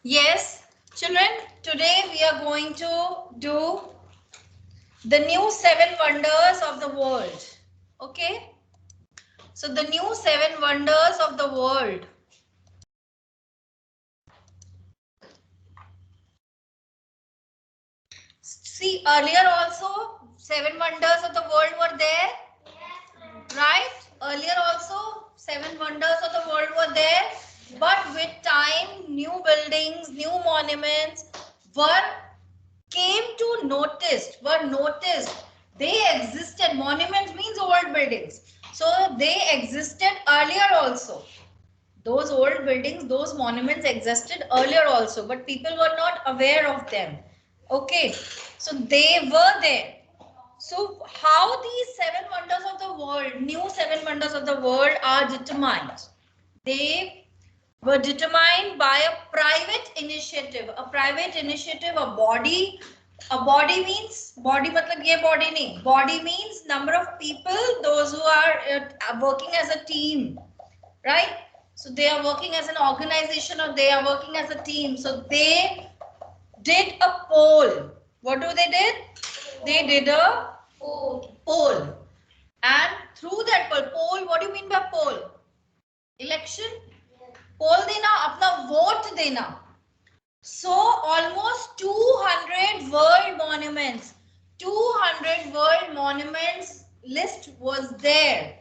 Yes, children, today we are going to do the new seven wonders of the world. Okay? So the new seven wonders of the world. See, earlier also seven wonders of the world were there. Right? Earlier also seven wonders of the world were there. But with time, new buildings, new monuments were came to were noticed. They existed. Monuments means old buildings. So they existed earlier also. Those old buildings, those monuments existed earlier also, but people were not aware of them. Okay, so they were there. So how these seven wonders of the world, new seven wonders of the world are determined? They were determined by a private initiative. A private initiative, a body. A body means, body matlab ye body nahi. Body means number of people, those who are working as a team, right? So they are working as an organization or they are working as a team. So they did a poll. What do they did? They did a poll. And through that poll, what do you mean by poll? Election? Poll देना, अपना vote देना. So almost 200 world monuments list was there,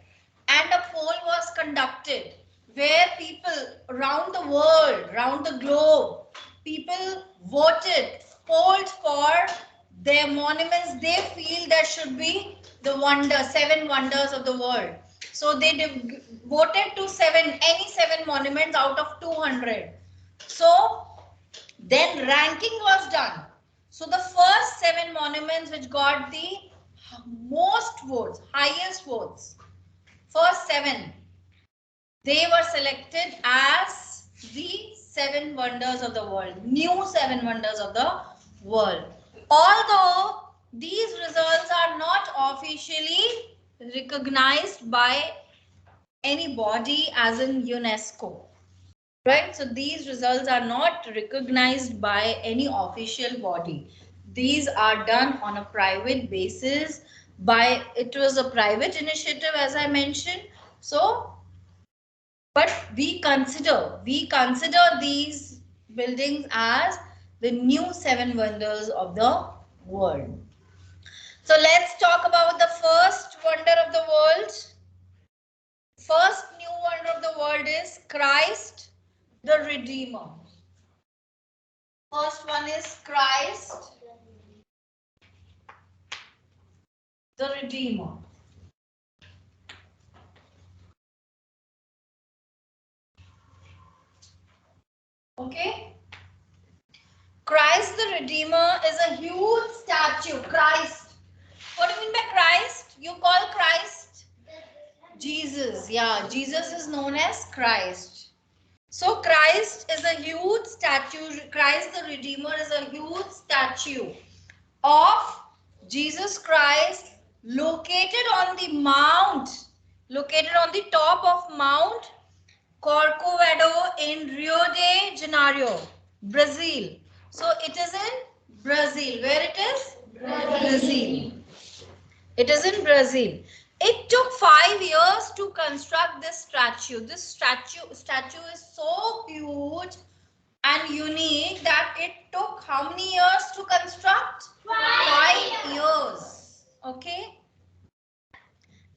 and a poll was conducted where people around the world, around the globe, people voted, polled for their monuments they feel that should be the seven wonders of the world. So they voted to any seven monuments out of 200. So then ranking was done. So the first seven monuments which got the most votes, highest votes, first seven, they were selected as the seven wonders of the world, new seven wonders of the world. Although these results are not officially recognized by any body as in UNESCO. Right, so these results are not recognized by any official body. These are done on a private basis it was a private initiative as I mentioned. So, but we consider these buildings as the new seven wonders of the world. So let's talk about the first wonder of the world. First new wonder of the world is Christ the Redeemer. First one is Christ the Redeemer. Okay. Christ the Redeemer is a huge statue. Christ. What do you mean by Christ? You call Christ Jesus. Yeah, Jesus is known as Christ. So Christ is a huge statue. Christ the Redeemer is a huge statue of Jesus Christ located on the top of Mount Corcovado in Rio de Janeiro, Brazil. So it is in Brazil. Where it is? Brazil. It is in Brazil. It took 5 years to construct this statue. This statue is so huge and unique that it took how many years to construct? 5 years. Okay.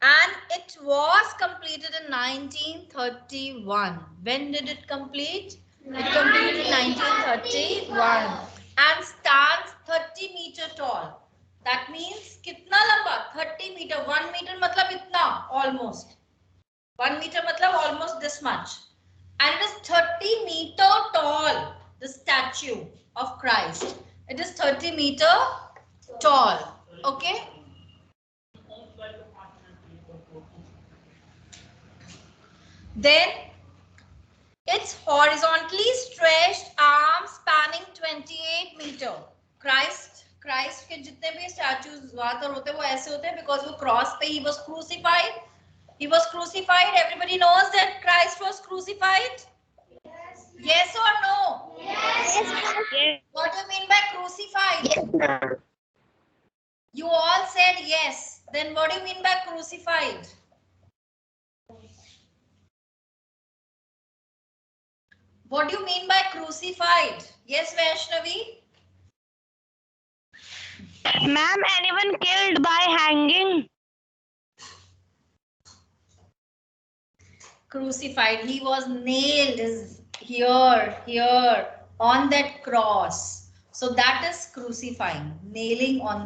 And it was completed in 1931. When did it complete? It completed in 1931 and stands 30-meter tall. That means kitna lamba? 30 meter. 1 meter matlab itna, almost. 1 meter matlab almost this much. And it is 30-meter tall, the statue of Christ. It is 30-meter tall. Okay. Then its horizontally stretched arms spanning 28 meter. Christ के जितने भी statues ज़्यादातर होते हैं वो ऐसे होते हैं because वो cross पे he was crucified. He was crucified. Everybody knows that Christ was crucified. Yes or no? Yes. Yes. What do you mean by crucified? Yes, ma'am. You all said yes. Then what do you mean by crucified? What do you mean by crucified? Yes, Vaishnavi? Ma'am, anyone killed by hanging? Crucified. He was nailed here on that cross. So that is crucifying, nailing on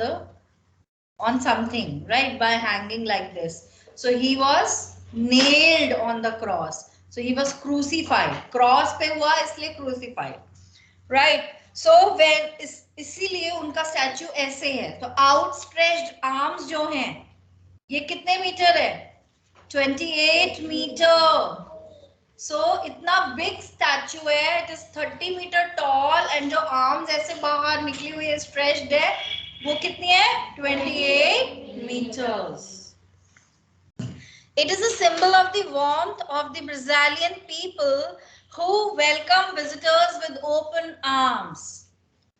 something, right? By hanging like this. So he was nailed on the cross. So he was crucified. Cross पे हुआ इसलिए crucified. Right. So when इसीलिए उनका statue ऐसे है. तो outstretched arms जो हैं, ये कितने मीटर है? 28 मीटर. So इतना big statue है. It is 30 meter tall and जो arms ऐसे बाहर निकली हुई है, stretched है, वो कितनी है? 28 meters. It is a symbol of the warmth of the Brazilian people who welcome visitors with open arms.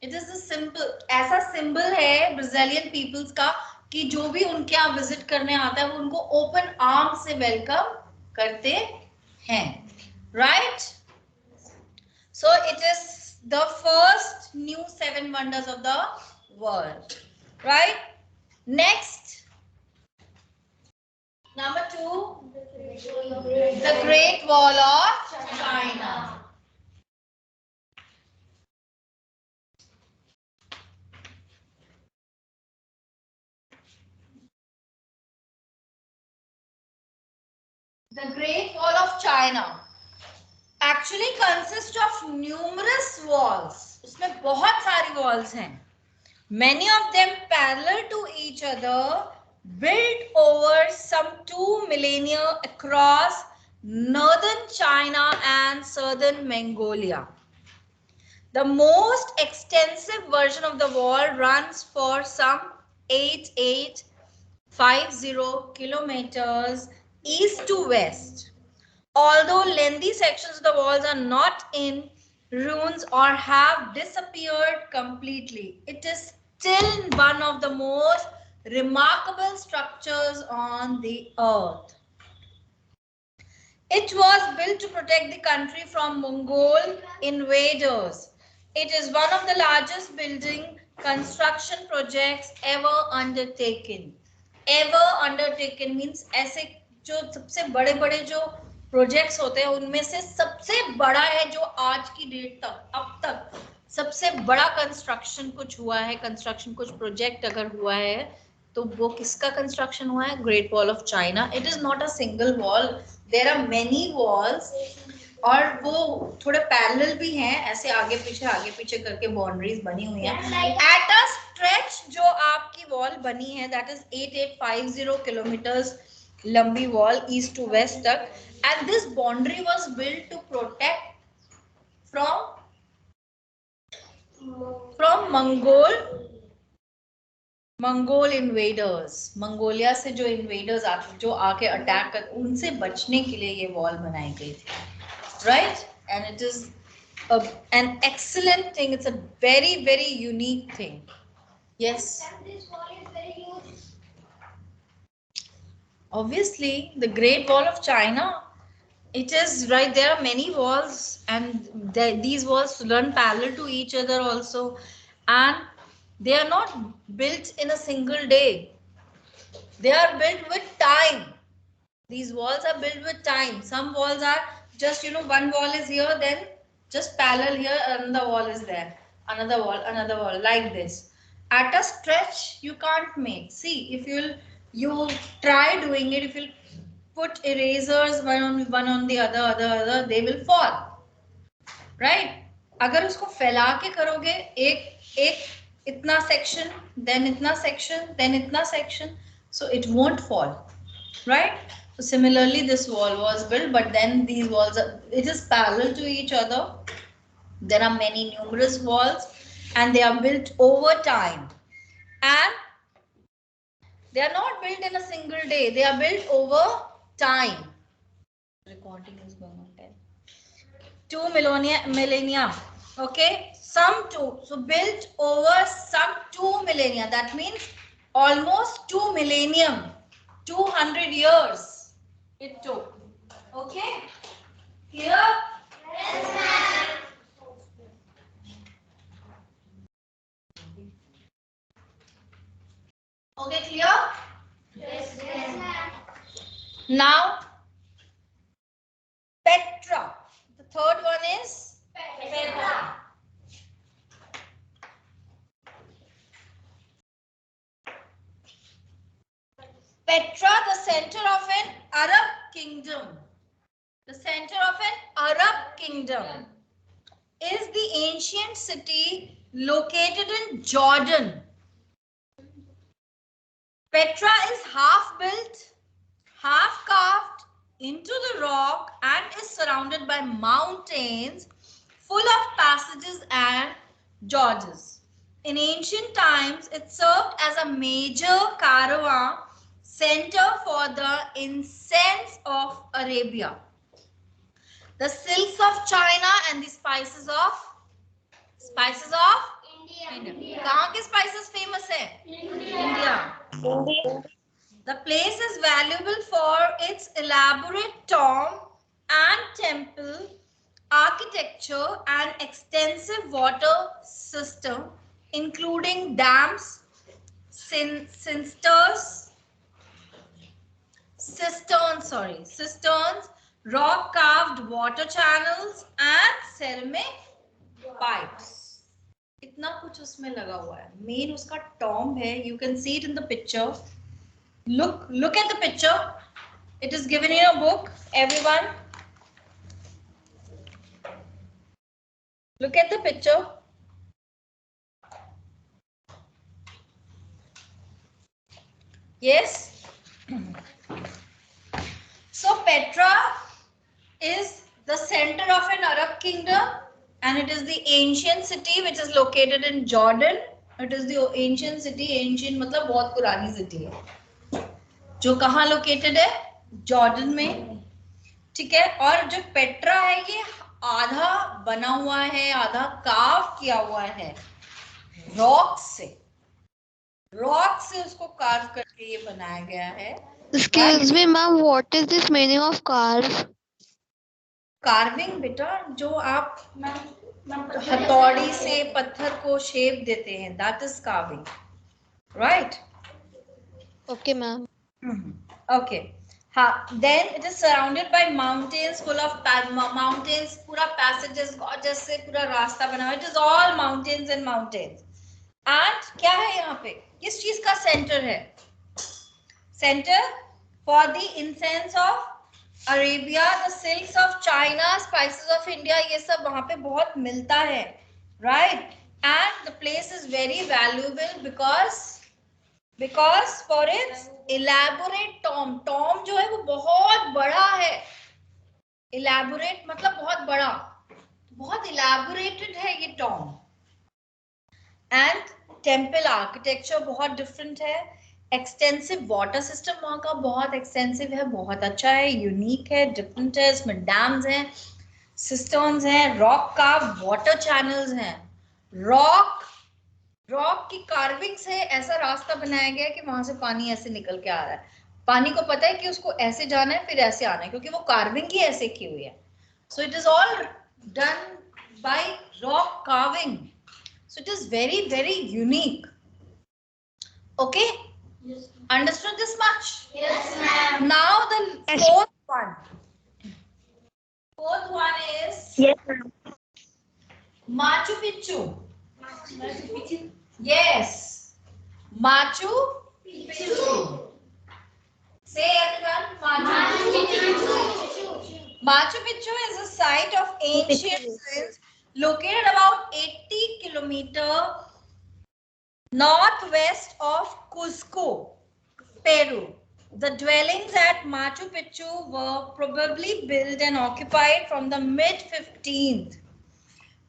It is a symbol, ऐसा symbol है Brazilian peoples का कि जो भी उनके यहाँ visit करने आता है वो उनको open arms से welcome करते हैं. Right? So it is the first new 7 wonders of the world. Right? Next. Number 2, the Great Wall of China. The Great Wall of China actually consists of numerous walls. उसमें बहुत सारी walls हैं. Many of them parallel to each other, built over some 2 millennia across northern China and southern Mongolia. The most extensive version of the wall runs for some 8850 kilometers east to west. Although lengthy sections of the walls are not in ruins or have disappeared completely, it is still one of the most remarkable structures on the earth. It was built to protect the country from Mongol invaders. It is one of the largest building construction projects ever undertaken. Ever undertaken means ऐसे जो सबसे बड़े-बड़े जो projects होते हैं उनमें से सबसे बड़ा है जो आज की डेट तक अब तक सबसे बड़ा कंस्ट्रक्शन कुछ हुआ है, कंस्ट्रक्शन कुछ प्रोजेक्ट अगर हुआ है तो वो किसका कंस्ट्रक्शन हुआ है? Great Wall of China. It is not a single wall, there are many walls और वो थोड़े पैरेलल भी हैं, ऐसे आगे पीछे करके बाउंड्रीज बनी हुई हैं. एट अ स्ट्रेच जो आपकी वॉल बनी है दैट इज 8850 किलोमीटर्स लंबी वॉल ईस्ट टू वेस्ट तक, and this boundary was built to protect from Mongol invaders. Mongolia से जो इन्वेडर्स जो आके अटैक कर उनसे बचने के लिए ये वॉल बनाई गई थी. Right? And it is an excellent thing. It's a very, very unique thing. Yes. This wall is very huge. Obviously, the Great Wall of China, it is right. There are many walls, and these walls run parallel to each other also, and they are not built in a single day. They are built with time. These walls are built with time. Some walls are just, one wall is here, then just parallel here, another wall is there. Another wall, like this. At a stretch, you can't make. See, if you try doing it, if you put erasers one on the other, they will fall. Right? अगर उसको फैला के करोगे एक इतना section, then itna section, then itna section, so it won't fall. Right? So similarly, this wall was built, but then these walls it is parallel to each other. There are numerous walls, and they are built over time, and they are not built in a single day. They are built over time. Recording is going on. 2 millennia. Okay, So built over some 2 millennia. That means almost 2 millennium, 200 years it took. Okay, clear? Yes, ma'am. Okay, clear? Yes, ma'am. Now, Petra. The third one is Petra. Petra, the center of an Arab kingdom. The center of an Arab kingdom is the ancient city located in Jordan. Petra is half built, half carved into the rock and is surrounded by mountains full of passages and gorges. In ancient times, it served as a major caravan center for the incense of Arabia, the silks of China and the spices of India. कहाँ के spices famous है? India. The place is valuable for its elaborate tomb and temple architecture and extensive water system, including dams, cisterns, rock-carved water channels, and ceramic pipes. इतना कुछ उसमें लगा हुआ है. Main उसका tomb है. You can see it in the picture. Look at the picture. It is given in your book, everyone. Look at the picture. Yes. So Petra is the center of an Arab kingdom and it is the ancient city which is located in Jordan. It is the ancient city. Ancient मतलब बहुत पुरानी city है. जो कहाँ located है? Jordan में. ठीक है. और जो पेट्रा है ये आधा बना हुआ है, आधा कार्व किया हुआ है रॉक से उसको कार्व करके ये बनाया गया है. Excuse me, ma'am. What is this meaning of carve? Carving बेटा, जो आप हथौड़ी से पत्थर को शेप देते हैं, that is carving, right? Okay, ma'am. Okay. Then it is surrounded by mountains full of mountains. पूरा passages gorgeous से पूरा रास्ता बना हुआ. It is all mountains and mountains. And क्या है यहाँ पे? किस चीज का center है? Center for the incense of Arabia, the silks of China, spices of India. ये सब वहाँ पे बहुत मिलता है, right? And the place is very valuable because for its elaborate tomb जो है वो बहुत बड़ा है. elaborate मतलब बहुत बड़ा, बहुत elaborated है ये tomb. And temple architecture बहुत different है. extensive water system वहाँ का बहुत extensive है, बहुत अच्छा है, unique है, different है. इसमें dams हैं, cisterns हैं, rock carved water channels हैं. रॉक की कार्विंग से ऐसा रास्ता बनाया गया है कि वहां से पानी ऐसे निकल के आ रहा है. पानी को पता है कि उसको ऐसे जाना है फिर ऐसे आना है, क्योंकि वो कार्विंग ही ऐसे की हुई है. So it is all done by rock carving. So it is very very unique. Okay, understood this much? Yes ma'am. Now the fourth one is Yes, ma'am. Machu Picchu. Yes, Machu Picchu. Say everyone, Machu Picchu. Machu Picchu is a site of ancient ruins located about 80 kilometers northwest of Cusco, Peru. The dwellings at Machu Picchu were probably built and occupied from the mid-15th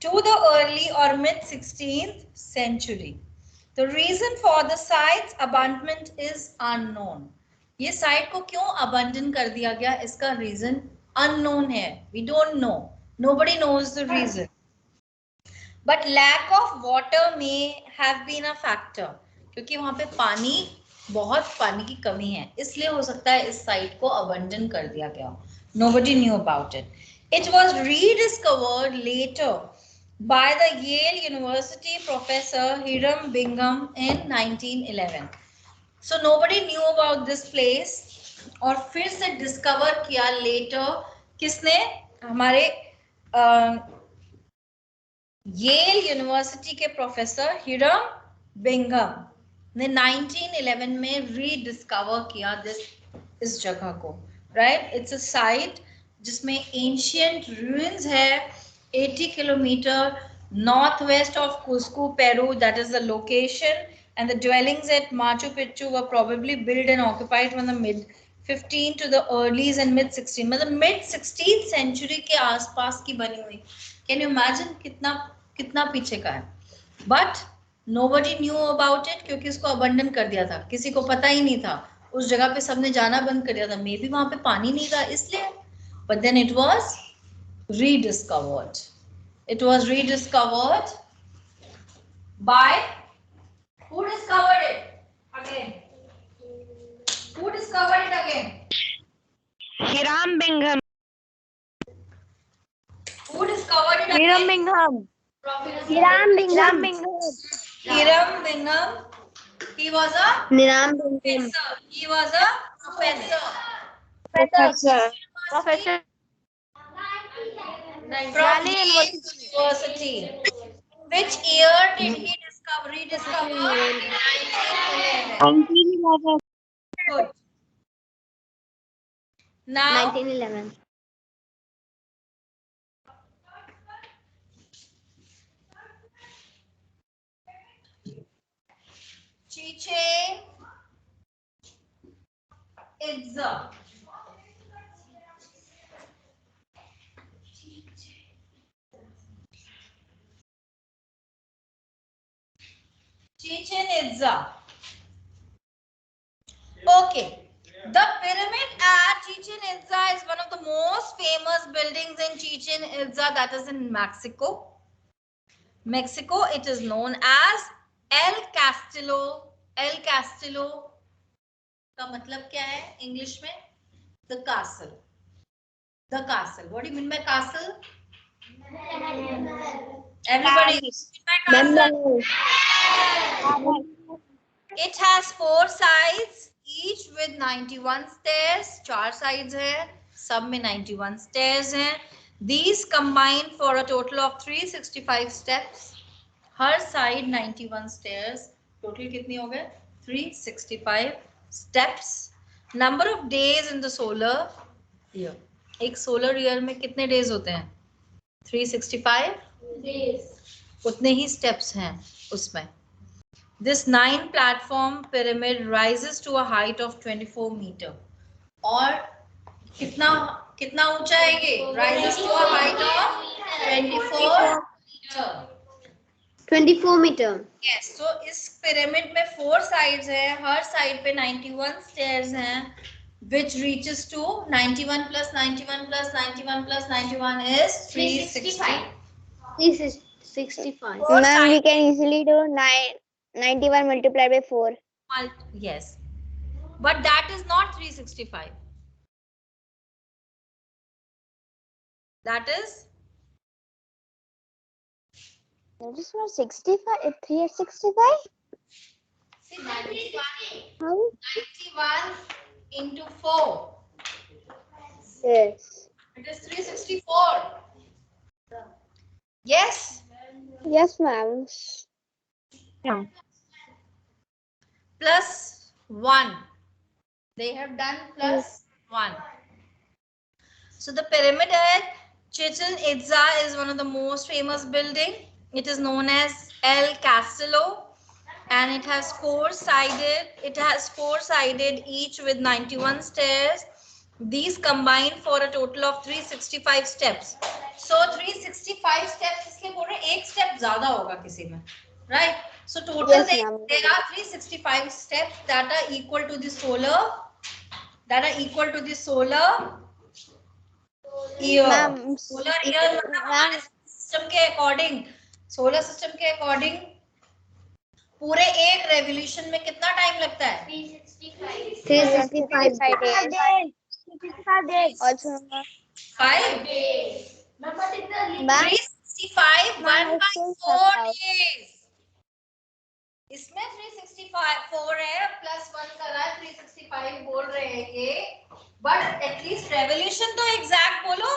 to the early or mid-16th century. The reason for the site's abandonment is unknown. ये site को क्यों abandon कर दिया गया, इसका reason unknown है. We don't know. Nobody knows the reason. but lack of water may have been a factor, क्योंकि वहां पे बहुत पानी की कमी है, इसलिए हो सकता है इस साइट को अबंडन कर दिया गया. Nobody knew about it. It was rediscovered later by the Yale University professor Hiram Bingham in 1911. So nobody knew about this place, और फिर से डिस्कवर किया लेटर. किसने? हमारे येल यूनिवर्सिटी के प्रोफेसर हिरम बिंगम ने 1911 में रीडिस्कवर किया इस जगह को. राइट, इट्स अ साइट जिसमें एंशियंट रूइंस है 80 kilometre north west of कुस्को Peru. That is the location. And the dwellings at Machu Picchu were probably built and occupied from the mid 15 to the early and mid 16, मतलब mid 16th century के आसपास की बनी हुई. Can you imagine कितना पीछे का है. But nobody knew about it क्योंकि इसको अबंडन कर दिया था, किसी को पता ही नहीं था. उस जगह पे सबने जाना बंद कर दिया था. मे बी वहां पे पानी नहीं था इसलिए. But then it was rediscovered. It was rediscovered by who discovered it again? Who discovered it again? Hiram Bingham. Who discovered it Hiram again? Bingham. Hiram Hiram Bingham. Hiram Bingham. He was a Hiram Bingham. professor. He was a professor. Professor. From Yale University. Which year did he rediscover? 1911. Good. Now 1911. Chichen Itza. Chichen Itza. Okay. The pyramid at Chichen Itza is one of the most famous buildings in Chichen Itza, that is in Mexico. Mexico, it is known as El Castillo. El Castillo का मतलब क्या है English में? The castle. The castle. What do you mean by castle? Everybody. Castle. It has 4 sides, each with 91 stairs. 4 sides है, सब में 91 stairs हैं. These combine for a total of 365 steps. Her side 91 stairs. Total कितनी हो गए? 365 steps. Number of days in the solar year. एक solar year में कितने days होते हैं? 365 days. उतने ही steps हैं उसमें. This 9-platform pyramid rises to a height of 24 meter. और कितना ऊंचा है ये? Rises to a height of 24 meter. 24 meter. Yes. So इस pyramid में 4 sides हैं. हर side पे 91 stairs हैं, which reaches to 91 plus 91 plus 91 plus 91 is 365. 365. Ma'am, we can easily do 91 multiplied by 4. Yes, but that is not 365. That is not 65. 365? see 91. How? 91 into 4. Yes. It is 364. Yes. Yes, ma'am. Yeah. Plus 1. They have done plus 1. So the pyramid at Chichen Itza is one of the most famous building. It is known as El Castillo, and it has 4 sided. It has 4 sided, each with 91 stairs. These combine for a total of 365 steps. So 365 steps इसलिए बोल रहे हैं एक step ज़्यादा होगा किसी में, right? So total Yes, there ma'am. are 365 steps that are equal to the solar. That are equal to the solar year. Ma'am, Solar year मतलब हमारे system के according सोलर सिस्टम के अकॉर्डिंग पूरे एक रेवोल्यूशन में कितना टाइम लगता है? 365 days. Also, 5 ma'am, 365 ma'am, 1 I by still 4 have doubt. days. इसमें 365 4 है प्लस 1 कर रहा है 365 बोल रहे हैं ये, बट एटलीस्ट रेवोल्यूशन तो एग्जैक्ट बोलो।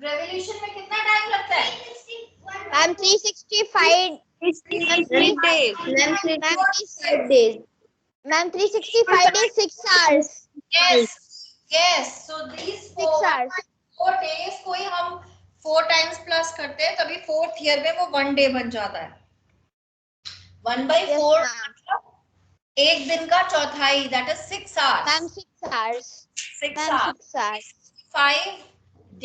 रेवोल्यूशन में कितना टाइम लगता है? Ma'am, 365. Ma'am, 3 days. Ma'am, 365 days. Ma'am, 365 is 6 hours. Yes, yes. So these 6 hours. 4 days को ही हम 4 times प्लस करते हैं, तभी फोर्थ ईयर में वो 1 day बन जाता है। 1 by 4 मतलब एक दिन का चौथाई, that is 6 hours. Ma'am, 6 hours. 6 Ma'am, hours. 6 hours. 5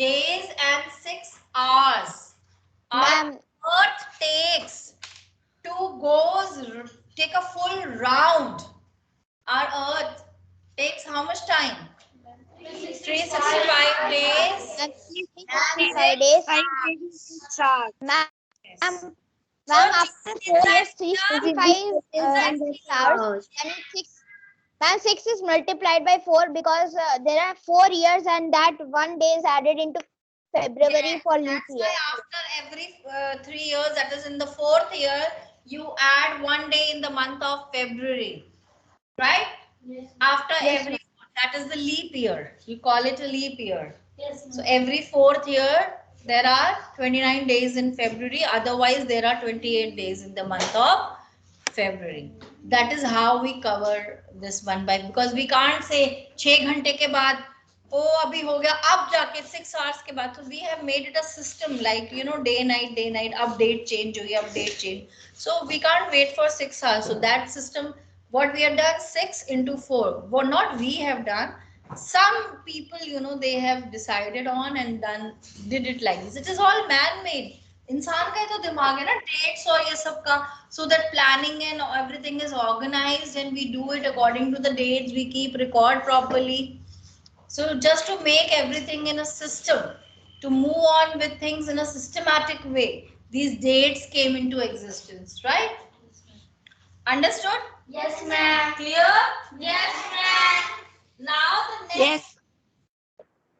days and 6 hours. Ma'am, Our Earth takes take a full round. Our Earth takes how much time? 365 days. 365 days. Ma'am, after 4 years, 365 and 6 hours. And 6. Ma'am, 6 is multiplied by 4 because there are 4 years and that 1 day is added into February for leap That's year. why after every 3 years, that is in the 4th year, you add 1 day in the month of February, right? Yes. After Yes, every, that is the leap year. You call it a leap year. Yes. So every 4th year, there are 29 days in February. Otherwise, there are 28 days in the month of February. That is how we cover this one by, because we can't say 6 घंटे के बाद ओ अभी हो गया, अब जाके 6 hours के बाद, तो we have made it a system like, you know, day night, अब date change हुई, अब date change, so we can't wait for 6 hours. So that system, what we have done, 6 into 4, what not we have done, some people, you know, they have decided on and did it like this. It is all man made. इंसान का ही तो दिमाग है ना, dates और ये सब का, so that planning and everything is organized and we do it according to the dates, we keep record properly. So just to make everything in a system, to move on with things in a systematic way, these dates came into existence, right? Understood? Yes, ma'am. Clear? Yes, ma'am. Now the next.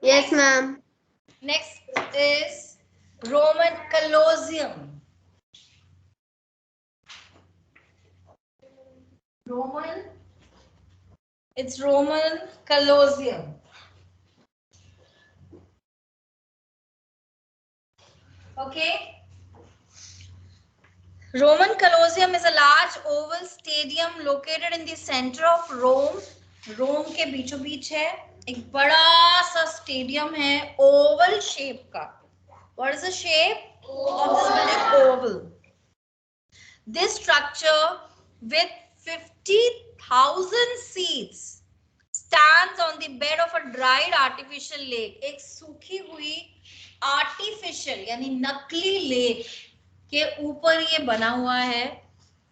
Yes, ma'am. Next is Roman Colosseum. It's Roman Colosseum. Okay. Roman Colosseum is a large oval stadium located in the center of Rome. Rome के बीचों बीच है, एक बड़ा सा stadium है, oval shape का. What is the shape of this building? Oval. This structure with 50,000 seats stands on the bed of a dried artificial lake. एक सूखी हुई artificial यानी नकली लेक के ऊपर ये बना हुआ है.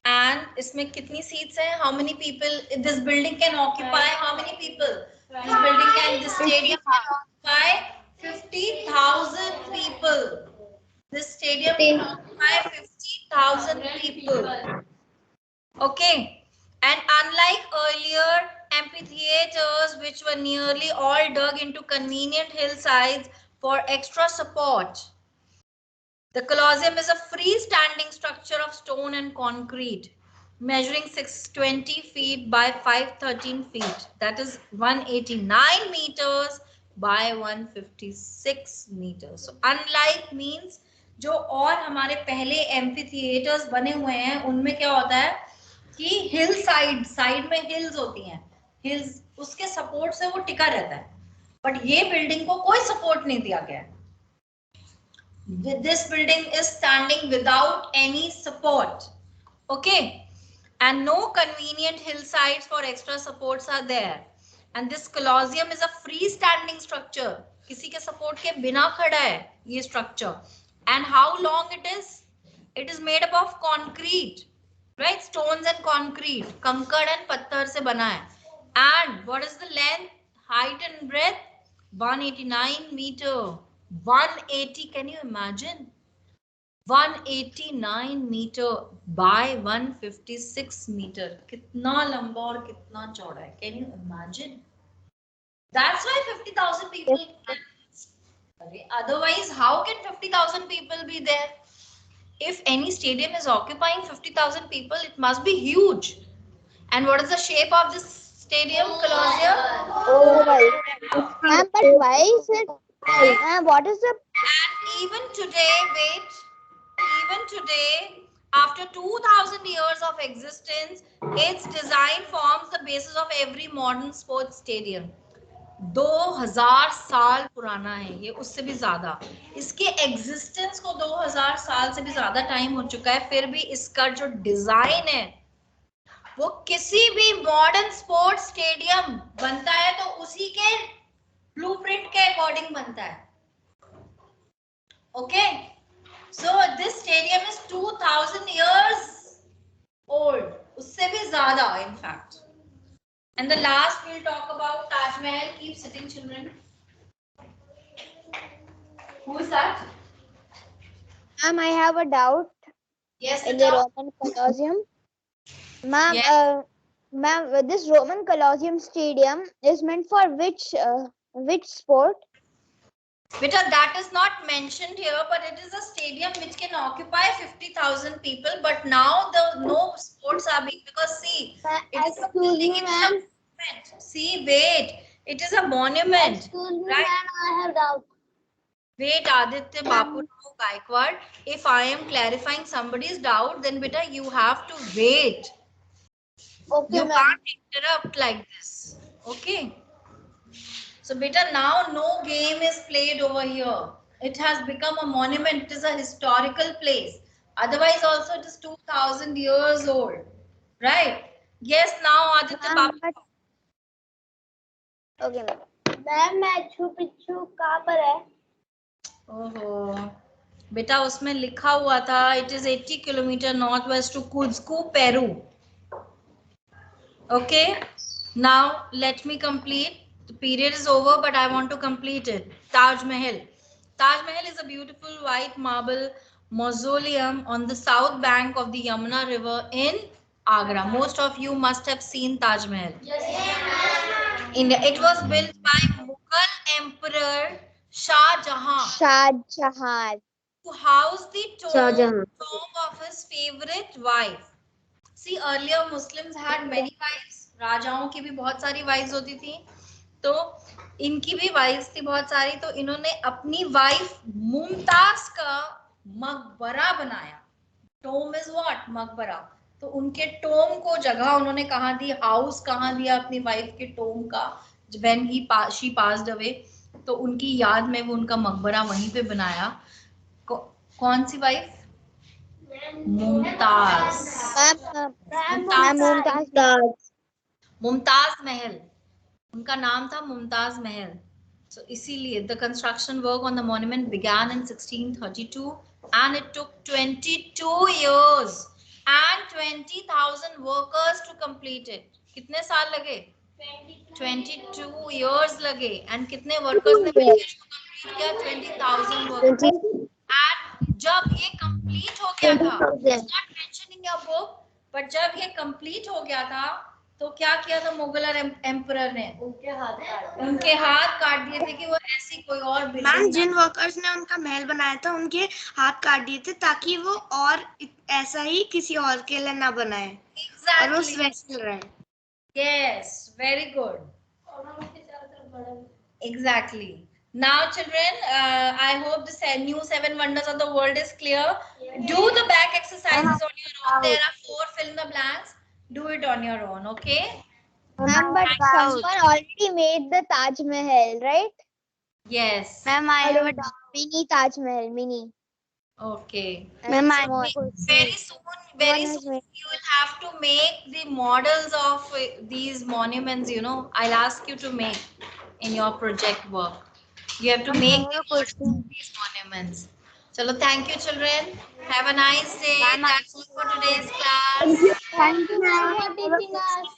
And इसमें कितनी seats हैं? How many people this building can occupy? How many people? This stadium can occupy 50,000 people. This stadium can occupy 50,000 people. Okay. And unlike earlier amphitheaters, which were nearly all dug into convenient hillsides for extra support, the Colosseum is a freestanding structure of stone and concrete, measuring 620 feet by 513 feet. That is 189 meters by 156 meters. So unlike means जो और हमारे पहले एम्फीथिएटर्स बने हुए हैं उनमें क्या होता है कि हिल साइड में हिल्स होती हैं, हिल्स उसके सपोर्ट से वो टिका रहता है, बट ये बिल्डिंग को कोई सपोर्ट नहीं दिया गया है. This building is standing without any support, okay, and no convenient hillsides for extra supports are there. And this Colosseum is a freestanding structure, किसी के support के बिना खड़ा है ये structure. And how long it is? It is made up of concrete, right? Stones and concrete, कंकड़ and पत्थर से बना है. And what is the length, height and breadth? 189 meter. 180, can you imagine? 189 meter by 156 meter. कितना लंबा और कितना चौड़ा है? Can you imagine? That's why 50,000 people. Otherwise, how can 50,000 people be there? If any stadium is occupying 50,000 people, it must be huge. And what is the shape of this stadium, Colosseum? Oval. Ma'am, but why is it? Ma'am, what is the? And even today, even today, after 2,000 years of existence, its design forms the basis of every modern sports stadium. 2000 साल पुराना है ये, उससे भी ज्यादा। इसके existence को 2000 साल से भी ज्यादा टाइम हो चुका है, फिर भी इसका जो डिजाइन है वो किसी भी मॉडर्न स्पोर्ट्स स्टेडियम बनता है तो उसी के ब्लूप्रिंट के अकॉर्डिंग बनता है। Okay, so this stadium is 2000 years old, उससे भी ज्यादा in fact. And the last we'll talk about Taj Mahal. Keep sitting, children. Who is that? Ma'am, I have a doubt. Yes, In the Rita. Roman Colosseum. Ma'am, Yes. ma'am, this Roman Colosseum stadium is meant for which sport? Beta, that is not mentioned here, but it is a stadium which can occupy 50,000 people. But now no sports are being, because see, it is a building, it is a monument. See, wait, it is a monument. Excuse me, right? ma'am, I have doubt. Wait, Aditya Bapu Gaikwad, if I am clarifying somebody's doubt, then beta, you have to wait. Okay, You ma'am. can't interrupt like this. Okay. So beta, now no game is played over here. It has become a monument. It is a historical place. Otherwise also it is 2000 years old. Right? Yes, now Aditya Ma'am, Babu. Okay, ma'am. Ma'am Machu Picchu कहाँ पर है? ओहो बेटा, उसमें लिखा हुआ था it is 80 kilometer northwest to Cuzco, Peru. Okay, now let me complete. The period is over, but I want to complete it. Taj Mahal. Taj Mahal is a beautiful white marble mausoleum on the south bank of the Yamuna River in Agra. Most of you must have seen Taj Mahal. India. It was built by Mughal Emperor Shah Jahan Shah Jahan. to house the tomb of his favorite wife. See, earlier Muslims had many wives. राजाओं की भी बहुत सारी wives होती थी, तो इनकी भी wives थी बहुत सारी, तो इन्होंने अपनी wife मुमताज का मकबरा बनाया। Tomb is what? मकबरा। तो उनके टोम को जगह उन्होंने कहाँ दी, हाउस कहाँ दिया अपनी वाइफ के टोम का, when she passed away, तो उनकी याद में वो उनका मकबरा वहीं पे बनाया। कौन सी वाइफ? मुमताज। मुमताज महल, उनका नाम था मुमताज महल। So इसीलिए the construction work on the monument began in 1632 and it took 22 years and 20,000 workers to complete it. कितने साल लगे? 22 years लगे and कितने workers ने मिलकर इसको complete किया? 20,000 workers. And जब ये complete हो गया था, it's not mentioned in your book, but जब ये complete हो गया था तो क्या किया था मुगल एम्परर ने? उनके हाथ काट दिए थे कि वो ऐसी कोई और मैम जिन वर्कर्स ने उनका महल बनाया था उनके हाथ काट दिए थे ताकि वो और ऐसा ही किसी और के लिए ना बनाए। Exactly. और वो स्पेशल रहे। Yes, very good. Exactly. Now children, I hope the new 7 wonders of the world is clear. Do the back exercises on your own. There are 4 fill in the blanks. Do it on your own, okay? Ma'am, but someone already made the Taj Mahal, right? Yes. Ma'am, I have a mini Taj Mahal, mini. Okay. Ma'am, Very soon you will have to make the models of these monuments, you know. I'll ask you to make in your project work. You have to make the models of these monuments. Chalo, thank you children. Have a nice day. That's all for today's class. Thank you, ma'am, for teaching us.